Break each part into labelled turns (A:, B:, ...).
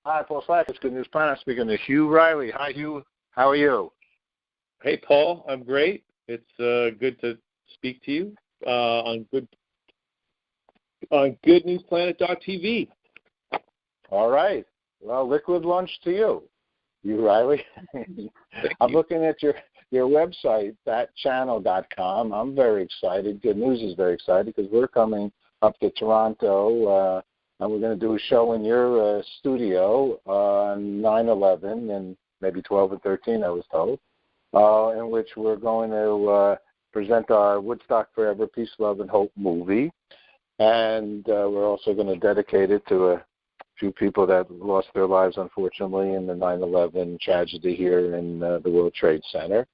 A: Hi, Paul Slack. It's Good News Planet. I'm speaking to Hugh Riley. Hi, Hugh. How are you?
B: Hey, Paul. I'm great. It's good to speak to you on GoodNewsPlanet.tv.
A: All right. Well, liquid lunch to you, Hugh Riley. I'm looking at your website, thatchannel.com. I'm very excited. Good News is very excited because we're coming up to Toronto, and we're going to do a show in your studio on 9/11 and maybe 12 and 13, I was told, in which we're going to present our Woodstock Forever, Peace, Love, and Hope movie. And we're also going to dedicate it to a few people that lost their lives, unfortunately, in the 9/11 tragedy here in the World Trade Center.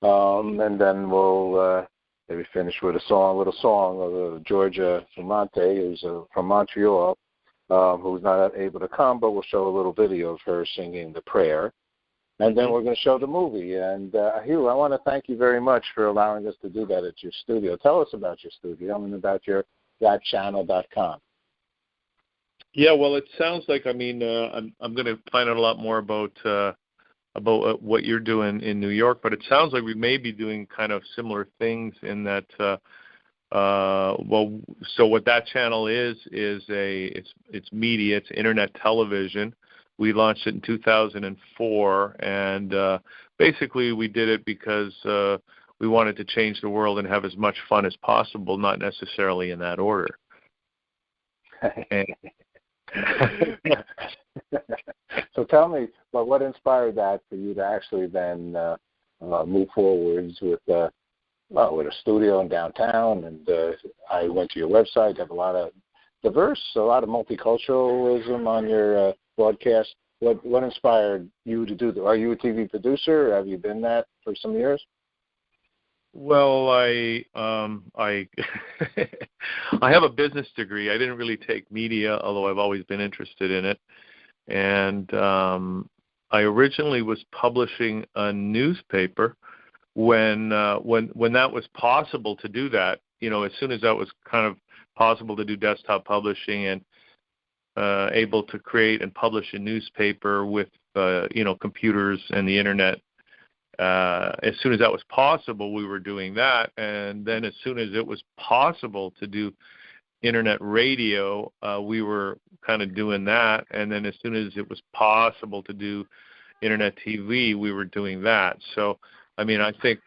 A: And then we'll maybe finish with a little song of Georgia Fermante, who's from Montreal, who's not able to come, but we'll show a little video of her singing the prayer. And then we're going to show the movie. And, Hugh, I want to thank you very much for allowing us to do that at your studio. Tell us about your studio and about your thatchannel.com.
B: Yeah, well, it sounds like, I'm going to find out a lot more about what you're doing in New York, but it sounds like we may be doing kind of similar things in that, so what that channel is it's media, it's internet television. We launched it in 2004, and basically we did it because we wanted to change the world and have as much fun as possible, not necessarily in that order.
A: So tell me, what inspired that for you to actually then move forwards with a studio in downtown? And I went to your website. You have a lot of multiculturalism on your broadcast. What inspired you to do that? Are you a TV producer, or have you been that for some years?
B: Well, I I have a business degree. I didn't really take media, although I've always been interested in it. And I originally was publishing a newspaper when that was possible to do that. As soon as that was kind of possible to do desktop publishing and able to create and publish a newspaper with computers and the internet. As soon as that was possible, we were doing that. And then as soon as it was possible to do internet radio, we were kind of doing that. And then as soon as it was possible to do internet TV, we were doing that. So, I think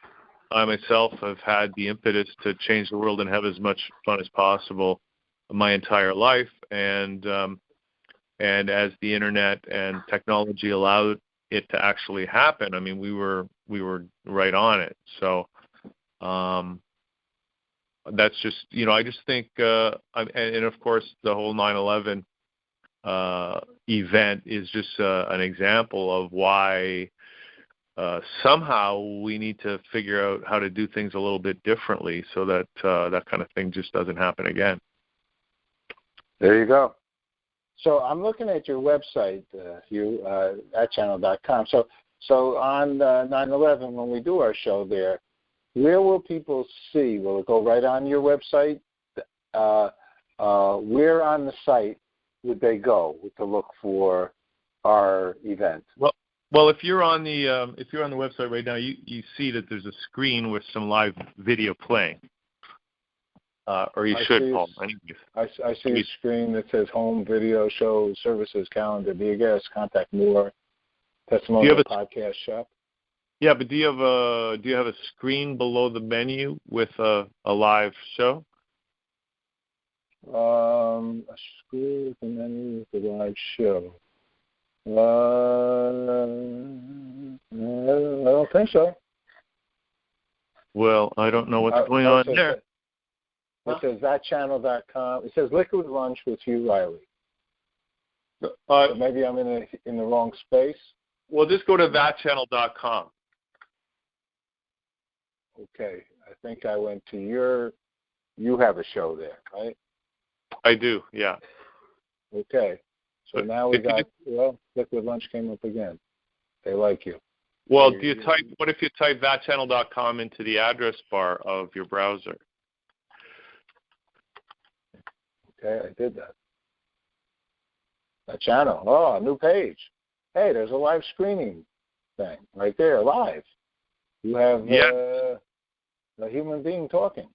B: I myself have had the impetus to change the world and have as much fun as possible my entire life. And as the internet and technology allowed it to actually happen, we were right on it. So that's just, I just think, and of course the whole 9/11 event is just an example of why somehow we need to figure out how to do things a little bit differently so that that kind of thing just doesn't happen again.
A: There you go. So I'm looking at your website, Hugh, thatchannel.com. So on 9/11, when we do our show there, where will people see? Will it go right on your website? Where on the site would they go to look for our event?
B: Well, if you're on the website right now, you see that there's a screen with some live video playing. Or you should, Paul.
A: I see a screen that says home, video, shows, services, calendar, be a guest, contact more, testimonial, podcast shop.
B: Yeah, but do you have a screen below the menu with a live show?
A: A screen with the menu with a live show. I don't think so.
B: Well, I don't know what's going on there.
A: It says thatchannel.com. It says Liquid Lunch with Hugh Riley. So maybe I'm in the wrong space.
B: Well, just go to thatchannel.com.
A: Okay. I think I went to you have a show there, right?
B: I do, yeah.
A: Okay. So now we got, Liquid Lunch came up again. They like you.
B: Well, what if you type thatchannel.com into the address bar of your browser?
A: Okay, I did that. A channel. Oh, a new page. Hey, there's a live screening thing right there, live. You have a human being talking.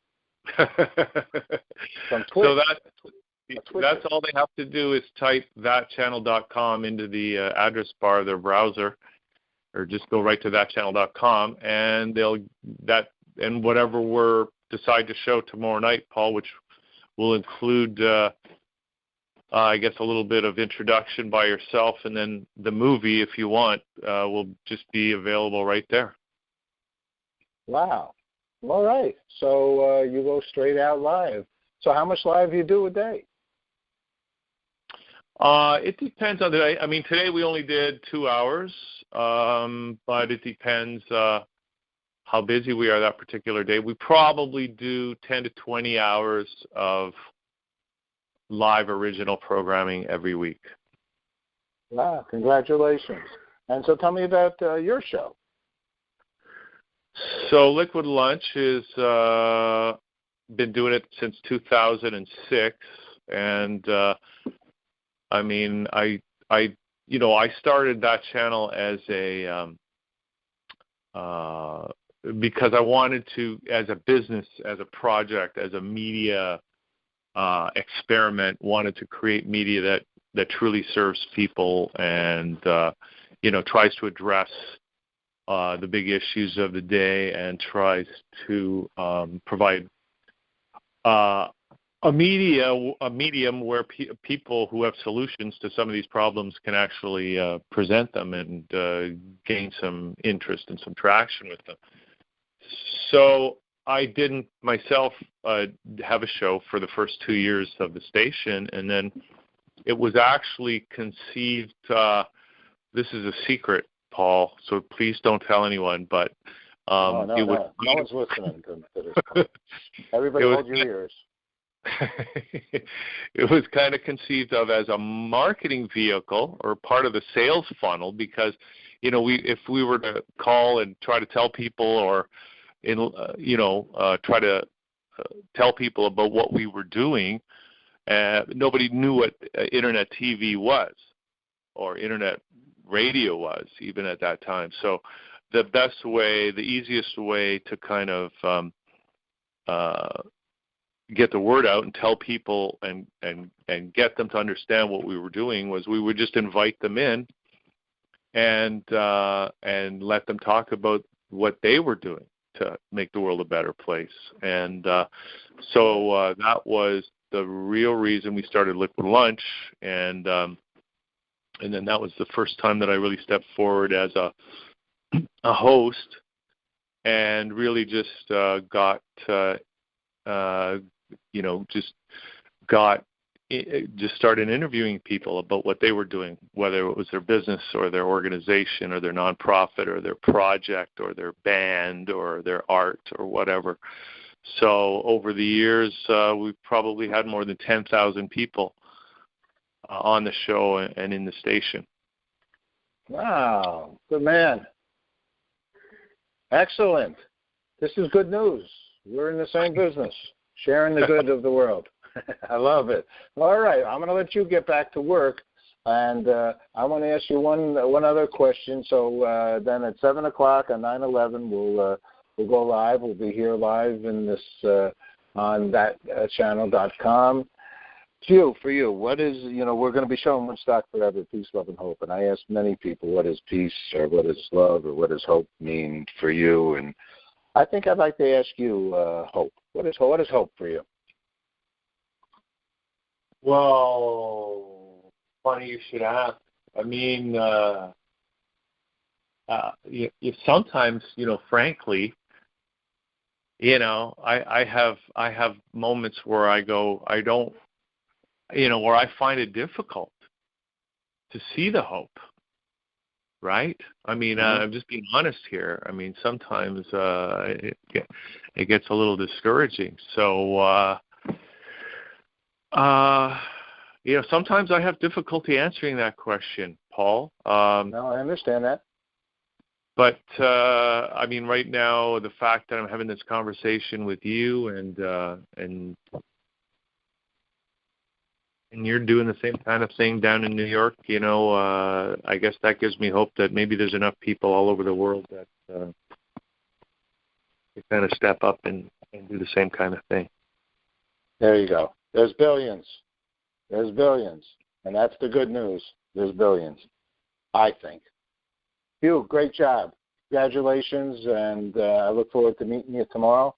A: From Twitch.
B: So that's all they have to do is type thatchannel.com into the address bar of their browser, or just go right to thatchannel.com, and and whatever we decide to show tomorrow night, Paul, which will include, I guess, a little bit of introduction by yourself, and then the movie, if you want, will just be available right there.
A: Wow. All right. So you go straight out live. So how much live do you do a day?
B: It depends on the day. I mean, today we only did 2 hours, but it depends how busy we are that particular day. We probably do 10 to 20 hours of live original programming every week.
A: Wow, congratulations. And so tell me about your show.
B: So Liquid Lunch is been doing it since 2006, and I mean, I started that channel as a because I wanted to, as a business, as a project, as a media experiment, wanted to create media that truly serves people and tries to address the big issues of the day and tries to provide a medium where people who have solutions to some of these problems can actually present them and gain some interest and some traction with them. So I didn't myself have a show for the first 2 years of the station, and then it was actually conceived. This is a secret, Paul, so please don't tell anyone. But
A: no one's listening to this. Everybody hold your ears.
B: It was kind of conceived of as a marketing vehicle or part of the sales funnel, because if we were to call and try to tell people or try to tell people about what we were doing, nobody knew what internet TV was or internet radio was even at that time. So the easiest way to kind of get the word out and tell people and get them to understand what we were doing was we would just invite them in and let them talk about what they were doing to make the world a better place. And so that was the real reason we started Liquid Lunch, and then that was the first time that I really stepped forward as a host and really just just started interviewing people about what they were doing, whether it was their business or their organization or their nonprofit or their project or their band or their art or whatever. So over the years, we've probably had more than 10,000 people on the show and in the station.
A: Wow, good man. Excellent. This is good news. We're in the same business, sharing the good of the world. I love it. All right, I'm going to let you get back to work, and I want to ask you one other question. So then at 7 o'clock on 9/11, we'll go live. We'll be here live in this on thatchannel.com. For you, what is, we're going to be showing Woodstock Forever, Peace, Love, and Hope. And I asked many people, what is peace or what is love or what does hope mean for you? And I think I'd like to ask you hope. What is hope for you?
B: Well, funny you should ask. I mean, sometimes, frankly, I have moments where where I find it difficult to see the hope, right? I mean, I'm just being honest here. I mean, sometimes it gets a little discouraging. So, sometimes I have difficulty answering that question, Paul.
A: No, I understand that.
B: But, I mean, right now, the fact that I'm having this conversation with you and and you're doing the same kind of thing down in New York, I guess that gives me hope that maybe there's enough people all over the world that can kind of step up and do the same kind of thing.
A: There you go. There's billions. There's billions. And that's the good news. There's billions, I think. Hugh, great job. Congratulations, and I look forward to meeting you tomorrow.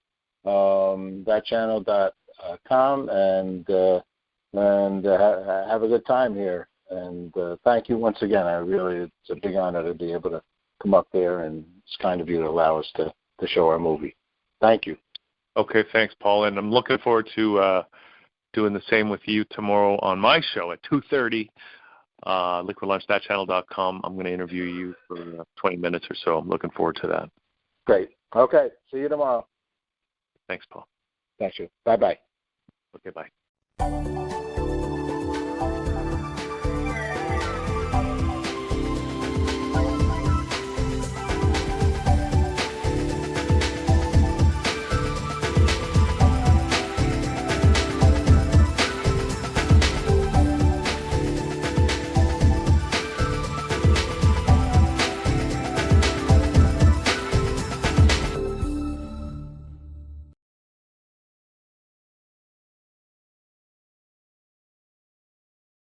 A: Thatchannel.com, and have a good time here. And thank you once again. It's a big honor to be able to come up there, and it's kind of you to allow us to show our movie. Thank you.
B: Okay, thanks, Paul. And I'm looking forward to doing the same with you tomorrow on my show at 2:30. liquidlunch.channel.com. I'm going to interview you for 20 minutes or so. I'm looking forward to that.
A: Great. Okay. See you tomorrow.
B: Thanks, Paul.
A: Thank you. Bye-bye.
B: Okay, bye.